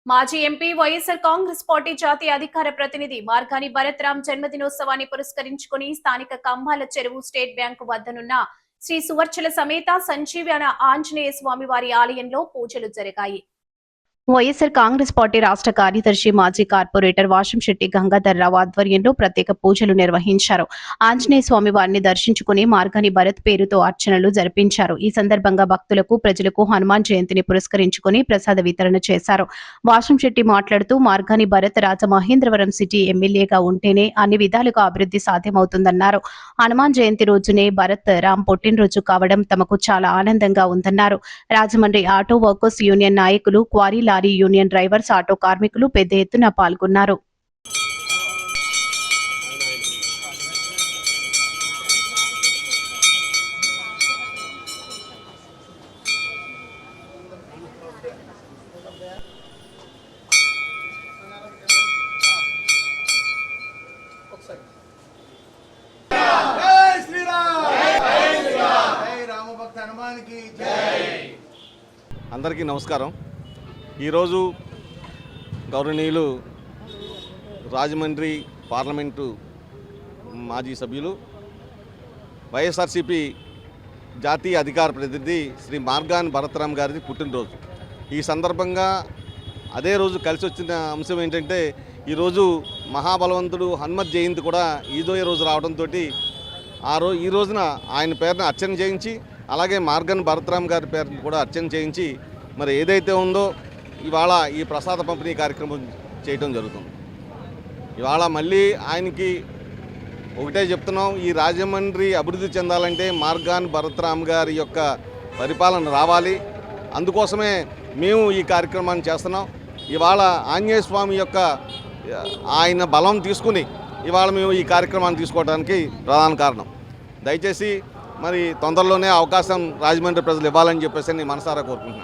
మాజీ MP YSR Congress party జాతీయ అధికార ప్రతినిధి మార్గాని భరత్ రామ్ జన్మదినోత్సవాన్ని పురస్కరించుకుని స్థానిక కంబాల చెరువు స్టేట్ బ్యాంకు వద్దనున్న శ్రీ సువర్చల సమేత సంజీవన ఆంజనేయ స్వామి వారి ఆలయంలో పూజలు జరిగాయి. వైఎస్ఆర్ కాంగ్రెస్ పార్టీ రాష్ట్ర కార్యదర్శి మాజీ కార్పొరేటర్ వాషంశెట్టి గంగాధర్రావు ఆధ్వర్యంలో ప్రత్యేక పూజలు నిర్వహించారు. ఆంజనేయ స్వామి వారిని దర్శించుకుని మార్గాని భరత్ పేరుతో అర్చనలు జరిపించారు. ఈ సందర్భంగా భక్తులకు ప్రజలకు హనుమాన్ జయంతిని పురస్కరించుకుని ప్రసాద వితరణ చేశారు. వాషంశెట్టి మాట్లాడుతూ మార్గాని భరత్ రాజమహేంద్రవరం సిటీ ఎమ్మెల్యేగా ఉంటేనే అన్ని విధాలుగా అభివృద్ధి సాధ్యమవుతుందన్నారు. హనుమాన్ జయంతి రోజునే భరత్ రామ్ పుట్టినరోజు కావడం తమకు చాలా ఆనందంగా ఉందన్నారు. రాజమండ్రి ఆటో వర్కర్స్ యూనియన్ నాయకులు, quarry lorry union drivers, auto కార్మికులు పెద్ద ఎత్తున పాల్గొన్నారు. అందరికీ నమస్కారం. ఈరోజు గౌరవనీయులు రాజమండ్రి పార్లమెంటు మాజీ సభ్యులు వైఎస్ఆర్సీపీ జాతీయ అధికార ప్రతినిధి శ్రీ మార్గాని భరత్ రామ్ గారిది పుట్టినరోజు. ఈ సందర్భంగా అదే రోజు కలిసి వచ్చిన అంశం ఏంటంటే ఈరోజు మహాబలవంతుడు హనుమత్ జయంతి కూడా ఈదో రోజు రావడంతో ఈ రోజున ఆయన పేరున అర్చన చేయించి, అలాగే మార్గాని భరత్ రామ్ గారి పేరును కూడా అర్చన చేయించి మరి ఏదైతే ఉందో ఇవాళ ఈ ప్రసాద పంపిణీ కార్యక్రమం చేయడం జరుగుతుంది. ఇవాళ మళ్ళీ ఆయనకి ఒకటే చెప్తున్నాం, ఈ రాజమండ్రి అభివృద్ధి చెందాలంటే మార్గాని భరత్ రామ్ గారి యొక్క పరిపాలన రావాలి. అందుకోసమే మేము ఈ కార్యక్రమాన్ని చేస్తున్నాం. ఇవాళ ఆంజనేయ స్వామి యొక్క ఆయన బలం తీసుకుని ఇవాళ మేము ఈ కార్యక్రమాన్ని తీసుకోవడానికి ప్రధాన కారణం. దయచేసి మరి తొందరలోనే అవకాశం రాజమండ్రి ప్రజలు ఇవ్వాలని చెప్పేసి నేను మనసారా కోరుకుంటున్నాను.